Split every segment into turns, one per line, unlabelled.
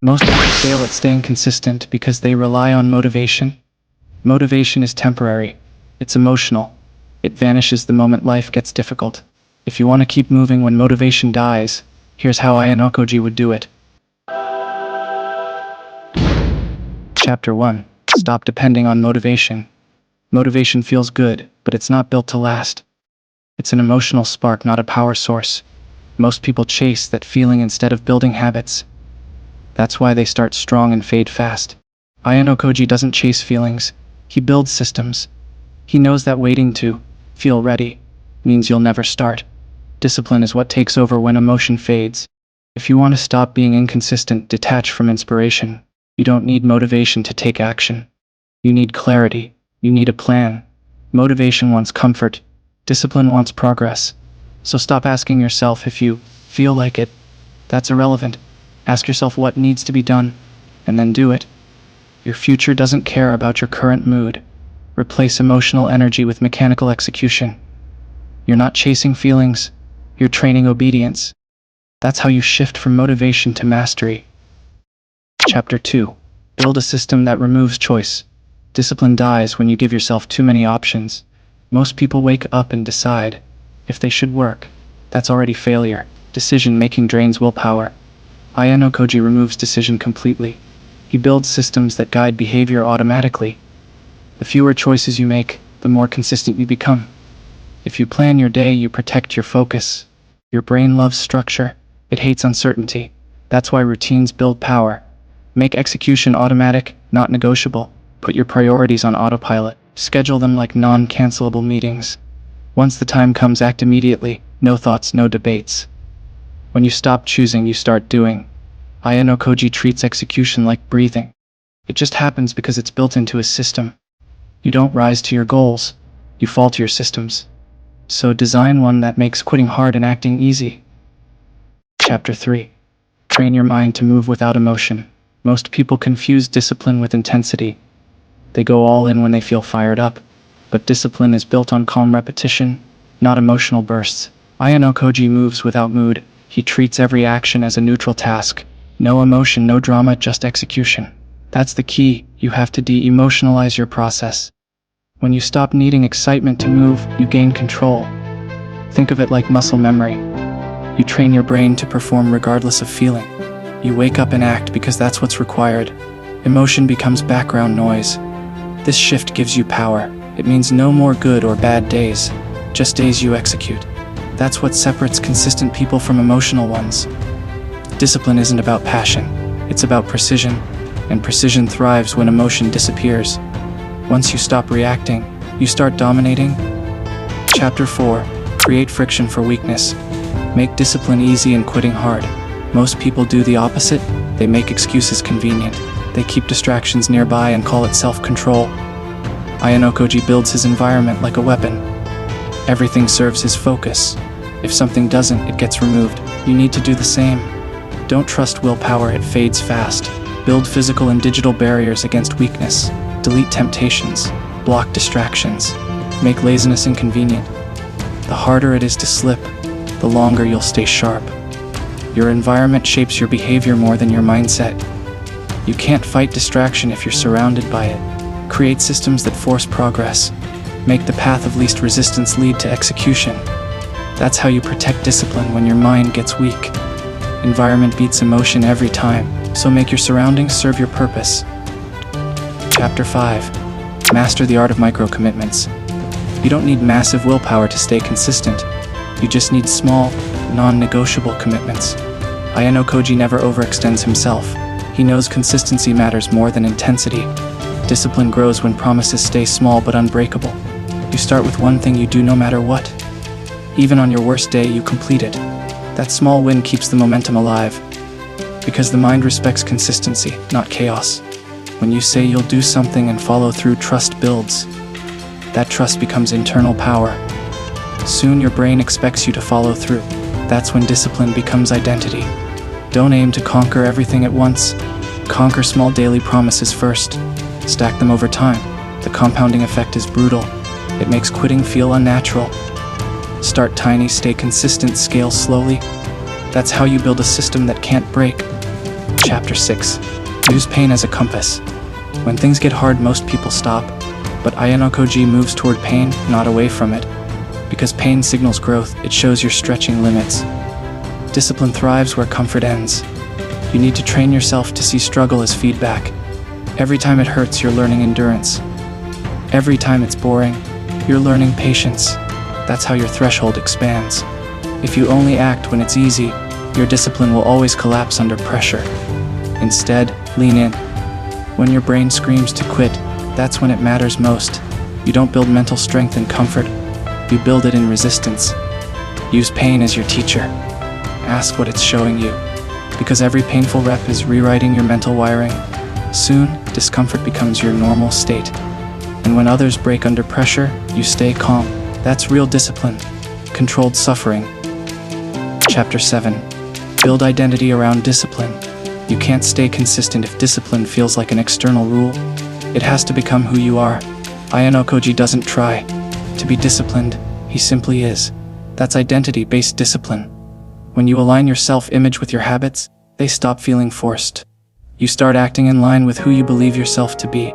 Most people fail at staying consistent because they rely on motivation. Motivation is temporary. It's emotional. It vanishes the moment life gets difficult. If you want to keep moving when motivation dies, here's how Ayanokoji would do it. Chapter 1. Stop depending on motivation. Motivation feels good, but it's not built to last. It's an emotional spark, not a power source. Most people chase that feeling instead of building habits. That's why they start strong and fade fast. Ayanokoji doesn't chase feelings. He builds systems. He knows that waiting to feel ready means you'll never start. Discipline is what takes over when emotion fades. If you want to stop being inconsistent, detach from inspiration. You don't need motivation to take action. You need clarity. You need a plan. Motivation wants comfort. Discipline wants progress. So stop asking yourself if you feel like it. That's irrelevant. Ask yourself what needs to be done, and then do it. Your future doesn't care about your current mood. Replace emotional energy with mechanical execution. You're not chasing feelings. You're training obedience. That's how you shift from motivation to mastery. Chapter 2. Build a system that removes choice. Discipline dies when you give yourself too many options. Most people wake up and decide if they should work. That's already failure. Decision-making drains willpower. Ayanokoji removes decision completely. He builds systems that guide behavior automatically. The fewer choices you make, the more consistent you become. If you plan your day, you protect your focus. Your brain loves structure. It hates uncertainty. That's why routines build power. Make execution automatic, not negotiable. Put your priorities on autopilot. Schedule them like non-cancelable meetings. Once the time comes, act immediately. No thoughts, no debates. When you stop choosing, you start doing. Ayanokoji treats execution like breathing. It just happens because it's built into his system. You don't rise to your goals. You fall to your systems. So design one that makes quitting hard and acting easy. Chapter 3. Train your mind to move without emotion. Most people confuse discipline with intensity. They go all in when they feel fired up. But discipline is built on calm repetition, not emotional bursts. Ayanokoji moves without mood. He treats every action as a neutral task. No emotion, no drama, just execution. That's the key. You have to de-emotionalize your process. When you stop needing excitement to move, you gain control. Think of it like muscle memory. You train your brain to perform regardless of feeling. You wake up and act because that's what's required. Emotion becomes background noise. This shift gives you power. It means no more good or bad days, just days you execute. That's what separates consistent people from emotional ones. Discipline isn't about passion, it's about precision, and precision thrives when emotion disappears. Once you stop reacting, you start dominating. Chapter 4. Create friction for weakness. Make discipline easy and quitting hard. Most people do the opposite. They make excuses convenient. They keep distractions nearby and call it self-control. Ayanokoji builds his environment like a weapon. Everything serves his focus. If something doesn't, it gets removed. You need to do the same. Don't trust willpower, it fades fast. Build physical and digital barriers against weakness. Delete temptations. Block distractions. Make laziness inconvenient. The harder it is to slip, the longer you'll stay sharp. Your environment shapes your behavior more than your mindset. You can't fight distraction if you're surrounded by it. Create systems that force progress. Make the path of least resistance lead to execution. That's how you protect discipline when your mind gets weak. Environment beats emotion every time, so make your surroundings serve your purpose. Chapter 5. Master the art of micro-commitments. You don't need massive willpower to stay consistent. You just need small, non-negotiable commitments. Ayanokoji never overextends himself. He knows consistency matters more than intensity. Discipline grows when promises stay small but unbreakable. You start with one thing you do no matter what. Even on your worst day, you complete it. That small win keeps the momentum alive. Because the mind respects consistency, not chaos. When you say you'll do something and follow through, trust builds. That trust becomes internal power. Soon your brain expects you to follow through. That's when discipline becomes identity. Don't aim to conquer everything at once. Conquer small daily promises first. Stack them over time. The compounding effect is brutal. It makes quitting feel unnatural. Start tiny, stay consistent, scale slowly. That's how you build a system that can't break. Chapter 6. Use pain as a compass. When things get hard, most people stop, but Ayanokoji moves toward pain, not away from it. Because pain signals growth, it shows you're stretching limits. Discipline thrives where comfort ends. You need to train yourself to see struggle as feedback. Every time it hurts, you're learning endurance. Every time it's boring, you're learning patience. That's how your threshold expands. If you only act when it's easy, your discipline will always collapse under pressure. Instead, lean in. When your brain screams to quit, that's when it matters most. You don't build mental strength in comfort, you build it in resistance. Use pain as your teacher. Ask what it's showing you, because every painful rep is rewriting your mental wiring. Soon, discomfort becomes your normal state. And when others break under pressure, you stay calm. That's real discipline. Controlled suffering. Chapter 7. Build identity around discipline. You can't stay consistent if discipline feels like an external rule. It has to become who you are. Ayanokoji doesn't try to be disciplined, he simply is. That's identity-based discipline. When you align your self-image with your habits, they stop feeling forced. You start acting in line with who you believe yourself to be.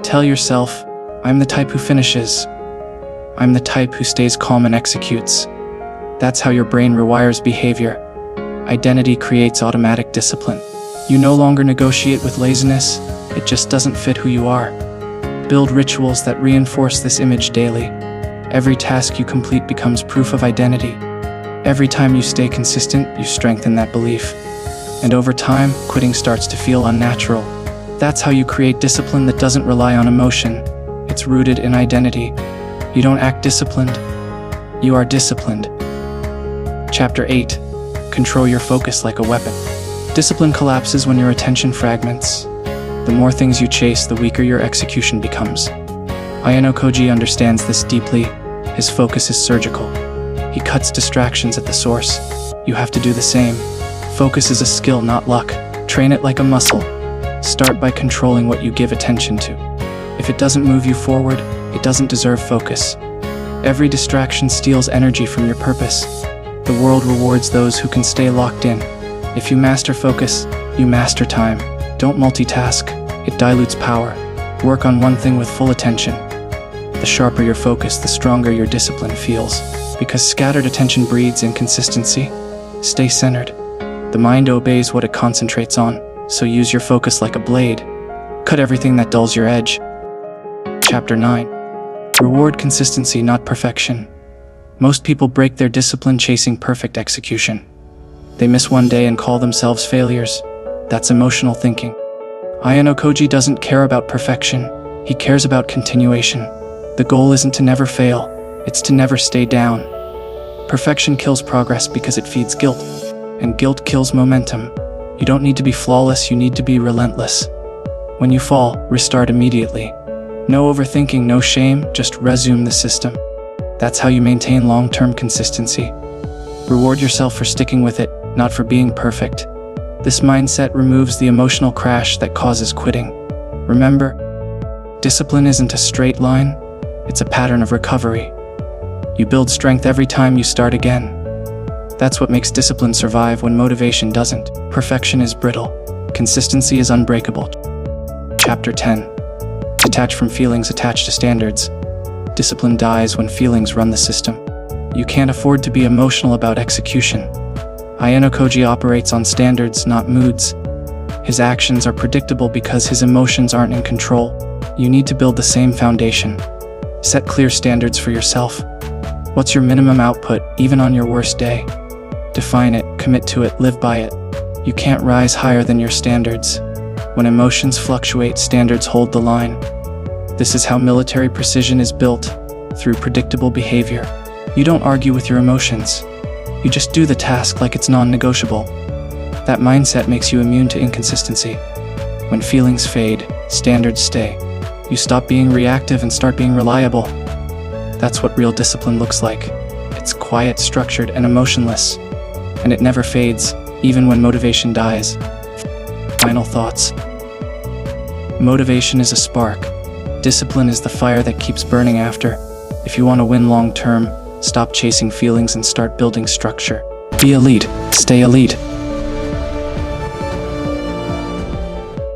Tell yourself, I'm the type who finishes. I'm the type who stays calm and executes. That's how your brain rewires behavior. Identity creates automatic discipline. You no longer negotiate with laziness, it just doesn't fit who you are. Build rituals that reinforce this image daily. Every task you complete becomes proof of identity. Every time you stay consistent, you strengthen that belief. And over time, quitting starts to feel unnatural. That's how you create discipline that doesn't rely on emotion. It's rooted in identity. You don't act disciplined, you are disciplined. Chapter 8. Control your focus like a weapon. Discipline collapses when your attention fragments. The more things you chase, the weaker your execution becomes. Ayanokoji understands this deeply. His focus is surgical. He cuts distractions at the source. You have to do the same. Focus is a skill, not luck. Train it like a muscle. Start by controlling what you give attention to. If it doesn't move you forward, it doesn't deserve focus. Every distraction steals energy from your purpose. The world rewards those who can stay locked in. If you master focus, you master time. Don't multitask, it dilutes power. Work on one thing with full attention. The sharper your focus, the stronger your discipline feels. Because scattered attention breeds inconsistency. Stay centered. The mind obeys what it concentrates on, so use your focus like a blade. Cut everything that dulls your edge. Chapter 9. Reward consistency, not perfection. Most people break their discipline chasing perfect execution. They miss one day and call themselves failures. That's emotional thinking. Ayanokoji doesn't care about perfection, he cares about continuation. The goal isn't to never fail, it's to never stay down. Perfection kills progress because it feeds guilt, and guilt kills momentum. You don't need to be flawless, you need to be relentless. When you fall, restart immediately. No overthinking, no shame, just resume the system. That's how you maintain long-term consistency. Reward yourself for sticking with it, not for being perfect. This mindset removes the emotional crash that causes quitting. Remember, discipline isn't a straight line, it's a pattern of recovery. You build strength every time you start again. That's what makes discipline survive when motivation doesn't. Perfection is brittle, consistency is unbreakable. Chapter 10. Detach from feelings, attached to standards. Discipline dies when feelings run the system. You can't afford to be emotional about execution. Ayanokoji operates on standards, not moods. His actions are predictable because his emotions aren't in control. You need to build the same foundation. Set clear standards for yourself. What's your minimum output, even on your worst day? Define it, commit to it, live by it. You can't rise higher than your standards. When emotions fluctuate, standards hold the line. This is how military precision is built, through predictable behavior. You don't argue with your emotions. You just do the task like it's non-negotiable. That mindset makes you immune to inconsistency. When feelings fade, standards stay. You stop being reactive and start being reliable. That's what real discipline looks like. It's quiet, structured, and emotionless. And it never fades, even when motivation dies. Final thoughts. Motivation is a spark. Discipline is the fire that keeps burning after. If you want to win long term, stop chasing feelings and start building structure. Be elite. Stay elite.